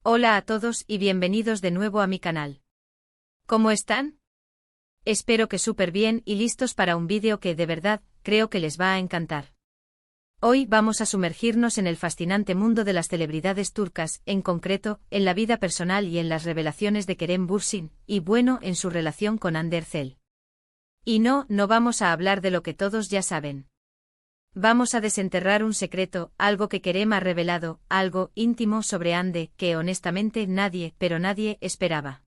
Hola a todos y bienvenidos de nuevo a mi canal. ¿Cómo están? Espero que súper bien y listos para un vídeo que de verdad creo que les va a encantar. Hoy vamos a sumergirnos en el fascinante mundo de las celebridades turcas, en concreto, en la vida personal y en las revelaciones de Kerem Bürsin, y bueno, en su relación con Hande Erçel. Y no vamos a hablar de lo que todos ya saben. Vamos a desenterrar un secreto, algo que Kerem ha revelado, algo íntimo sobre Hande, que honestamente nadie, pero nadie, esperaba.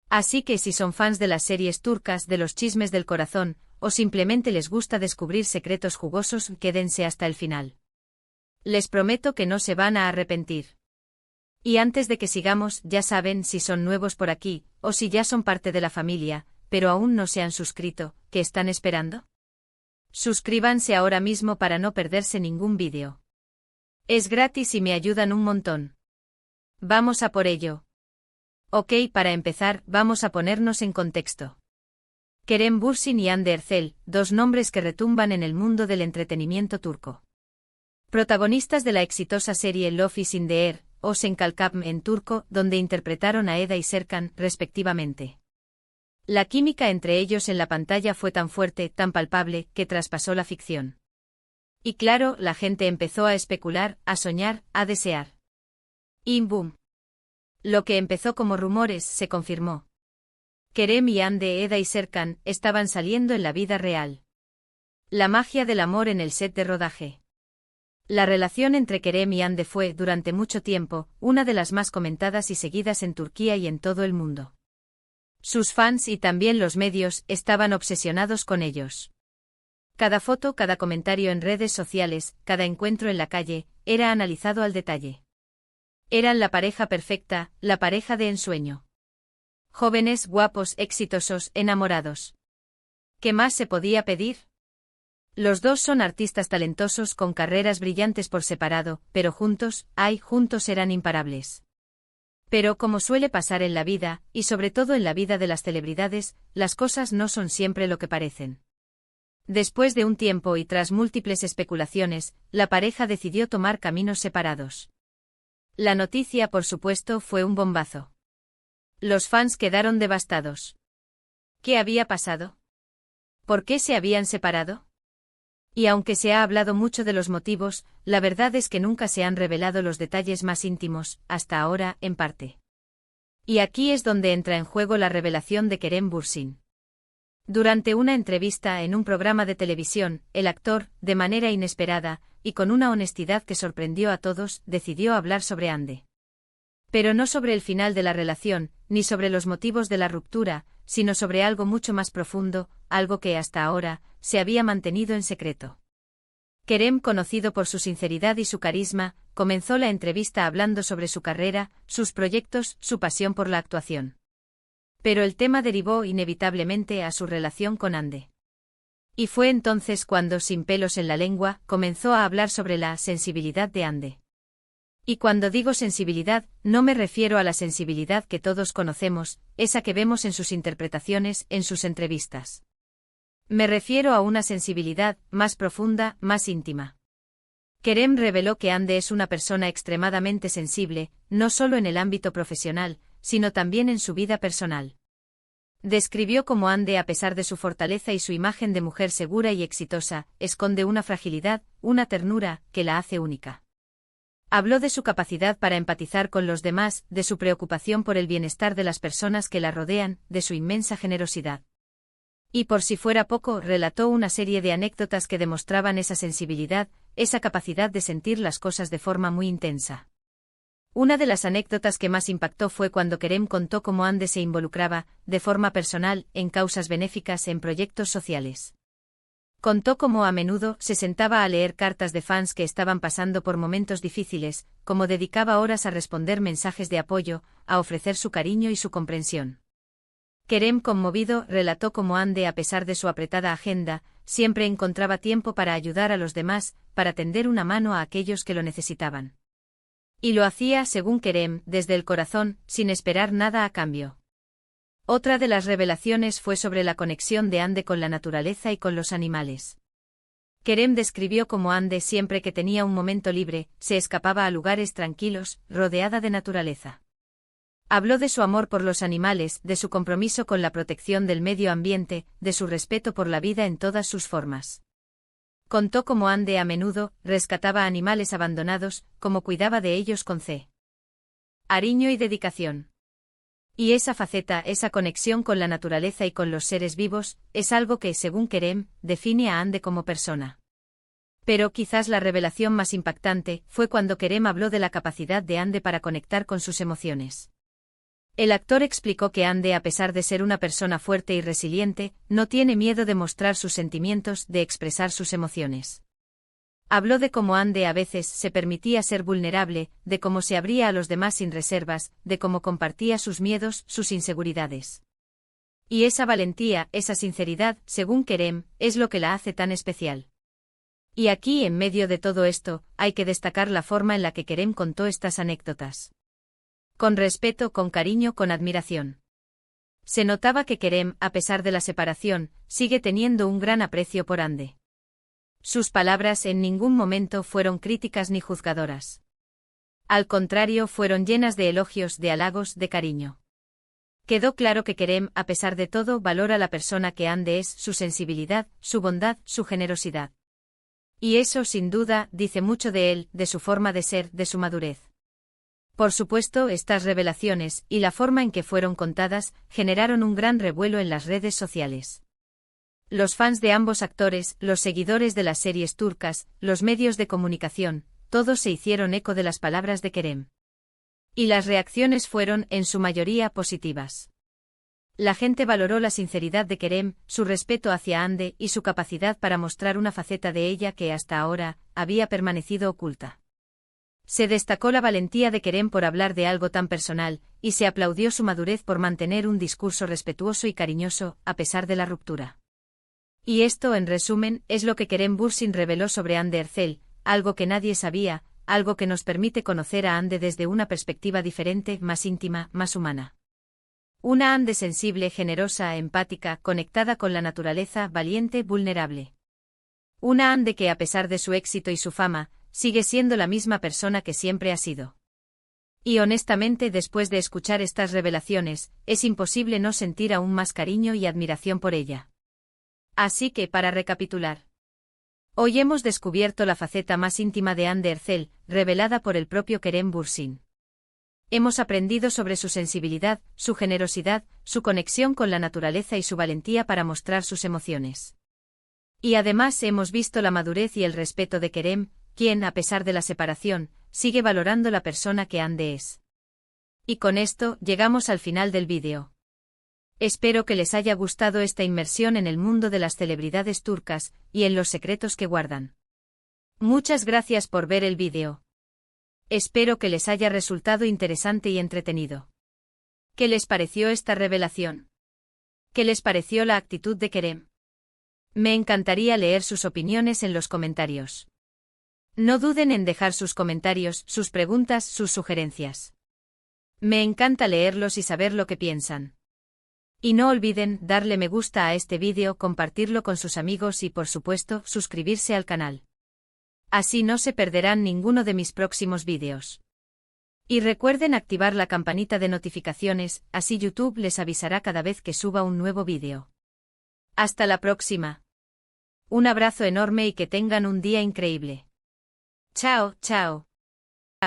Así que si son fans de las series turcas, de los chismes del corazón, o simplemente les gusta descubrir secretos jugosos, quédense hasta el final. Les prometo que no se van a arrepentir. Y antes de que sigamos, ya saben si son nuevos por aquí, o si ya son parte de la familia, pero aún no se han suscrito, ¿qué están esperando? Suscríbanse ahora mismo para no perderse ningún vídeo. Es gratis y me ayudan un montón. Vamos a por ello. Ok, para empezar, vamos a ponernos en contexto. Kerem Bürsin y Hande Erçel, dos nombres que retumban en el mundo del entretenimiento turco. Protagonistas de la exitosa serie Love is in the Air, o Sen Kalkam en turco, donde interpretaron a Eda y Serkan, respectivamente. La química entre ellos en la pantalla fue tan fuerte, tan palpable, que traspasó la ficción. Y claro, la gente empezó a especular, a soñar, a desear. Y boom. Lo que empezó como rumores se confirmó. Kerem y Hande, Eda y Serkan, estaban saliendo en la vida real. La magia del amor en el set de rodaje. La relación entre Kerem y Hande fue, durante mucho tiempo, una de las más comentadas y seguidas en Turquía y en todo el mundo. Sus fans y también los medios estaban obsesionados con ellos. Cada foto, cada comentario en redes sociales, cada encuentro en la calle, era analizado al detalle. Eran la pareja perfecta, la pareja de ensueño. Jóvenes, guapos, exitosos, enamorados. ¿Qué más se podía pedir? Los dos son artistas talentosos con carreras brillantes por separado, pero juntos eran imparables. Pero como suele pasar en la vida, y sobre todo en la vida de las celebridades, las cosas no son siempre lo que parecen. Después de un tiempo y tras múltiples especulaciones, la pareja decidió tomar caminos separados. La noticia, por supuesto, fue un bombazo. Los fans quedaron devastados. ¿Qué había pasado? ¿Por qué se habían separado? Y aunque se ha hablado mucho de los motivos, la verdad es que nunca se han revelado los detalles más íntimos, hasta ahora, en parte. Y aquí es donde entra en juego la revelación de Kerem Bürsin. Durante una entrevista en un programa de televisión, el actor, de manera inesperada, y con una honestidad que sorprendió a todos, decidió hablar sobre Hande. Pero no sobre el final de la relación, ni sobre los motivos de la ruptura, sino sobre algo mucho más profundo, algo que hasta ahora se había mantenido en secreto. Kerem, conocido por su sinceridad y su carisma, comenzó la entrevista hablando sobre su carrera, sus proyectos, su pasión por la actuación. Pero el tema derivó inevitablemente a su relación con Hande. Y fue entonces cuando, sin pelos en la lengua, comenzó a hablar sobre la sensibilidad de Hande. Y cuando digo sensibilidad, no me refiero a la sensibilidad que todos conocemos, esa que vemos en sus interpretaciones, en sus entrevistas. Me refiero a una sensibilidad más profunda, más íntima. Kerem reveló que Hande es una persona extremadamente sensible, no solo en el ámbito profesional, sino también en su vida personal. Describió cómo Hande, a pesar de su fortaleza y su imagen de mujer segura y exitosa, esconde una fragilidad, una ternura, que la hace única. Habló de su capacidad para empatizar con los demás, de su preocupación por el bienestar de las personas que la rodean, de su inmensa generosidad. Y por si fuera poco, relató una serie de anécdotas que demostraban esa sensibilidad, esa capacidad de sentir las cosas de forma muy intensa. Una de las anécdotas que más impactó fue cuando Kerem contó cómo Hande se involucraba, de forma personal, en causas benéficas en proyectos sociales. Contó cómo a menudo se sentaba a leer cartas de fans que estaban pasando por momentos difíciles, cómo dedicaba horas a responder mensajes de apoyo, a ofrecer su cariño y su comprensión. Kerem, conmovido, relató cómo Hande, a pesar de su apretada agenda, siempre encontraba tiempo para ayudar a los demás, para tender una mano a aquellos que lo necesitaban. Y lo hacía, según Kerem, desde el corazón, sin esperar nada a cambio. Otra de las revelaciones fue sobre la conexión de Hande con la naturaleza y con los animales. Kerem describió cómo Ande, siempre que tenía un momento libre, se escapaba a lugares tranquilos, rodeada de naturaleza. Habló de su amor por los animales, de su compromiso con la protección del medio ambiente, de su respeto por la vida en todas sus formas. Contó cómo Ande a menudo rescataba animales abandonados, cómo cuidaba de ellos con cariño y dedicación. Y esa faceta, esa conexión con la naturaleza y con los seres vivos, es algo que, según Kerem, define a Ande como persona. Pero quizás la revelación más impactante fue cuando Kerem habló de la capacidad de Ande para conectar con sus emociones. El actor explicó que Ande, a pesar de ser una persona fuerte y resiliente, no tiene miedo de mostrar sus sentimientos, de expresar sus emociones. Habló de cómo Ande a veces se permitía ser vulnerable, de cómo se abría a los demás sin reservas, de cómo compartía sus miedos, sus inseguridades. Y esa valentía, esa sinceridad, según Kerem, es lo que la hace tan especial. Y aquí, en medio de todo esto, hay que destacar la forma en la que Kerem contó estas anécdotas. Con respeto, con cariño, con admiración. Se notaba que Kerem, a pesar de la separación, sigue teniendo un gran aprecio por Ande. Sus palabras en ningún momento fueron críticas ni juzgadoras. Al contrario, fueron llenas de elogios, de halagos, de cariño. Quedó claro que Kerem, a pesar de todo, valora la persona que Ande es, su sensibilidad, su bondad, su generosidad. Y eso, sin duda, dice mucho de él, de su forma de ser, de su madurez. Por supuesto, estas revelaciones, y la forma en que fueron contadas, generaron un gran revuelo en las redes sociales. Los fans de ambos actores, los seguidores de las series turcas, los medios de comunicación, todos se hicieron eco de las palabras de Kerem. Y las reacciones fueron, en su mayoría, positivas. La gente valoró la sinceridad de Kerem, su respeto hacia Ande y su capacidad para mostrar una faceta de ella que hasta ahora había permanecido oculta. Se destacó la valentía de Kerem por hablar de algo tan personal, y se aplaudió su madurez por mantener un discurso respetuoso y cariñoso, a pesar de la ruptura. Y esto, en resumen, es lo que Kerem Bürsin reveló sobre Ande Erçel, algo que nadie sabía, algo que nos permite conocer a Ande desde una perspectiva diferente, más íntima, más humana. Una Ande sensible, generosa, empática, conectada con la naturaleza, valiente, vulnerable. Una Ande que, a pesar de su éxito y su fama, sigue siendo la misma persona que siempre ha sido. Y honestamente, después de escuchar estas revelaciones, es imposible no sentir aún más cariño y admiración por ella. Así que, para recapitular. Hoy hemos descubierto la faceta más íntima de Ande Erçel, revelada por el propio Kerem Bürsin. Hemos aprendido sobre su sensibilidad, su generosidad, su conexión con la naturaleza y su valentía para mostrar sus emociones. Y además hemos visto la madurez y el respeto de Kerem, quien, a pesar de la separación, sigue valorando la persona que Ande es. Y con esto, llegamos al final del vídeo. Espero que les haya gustado esta inmersión en el mundo de las celebridades turcas, y en los secretos que guardan. Muchas gracias por ver el vídeo. Espero que les haya resultado interesante y entretenido. ¿Qué les pareció esta revelación? ¿Qué les pareció la actitud de Kerem? Me encantaría leer sus opiniones en los comentarios. No duden en dejar sus comentarios, sus preguntas, sus sugerencias. Me encanta leerlos y saber lo que piensan. Y no olviden darle me gusta a este vídeo, compartirlo con sus amigos y, por supuesto, suscribirse al canal. Así no se perderán ninguno de mis próximos vídeos. Y recuerden activar la campanita de notificaciones, así YouTube les avisará cada vez que suba un nuevo vídeo. Hasta la próxima. Un abrazo enorme y que tengan un día increíble. Chao, chao.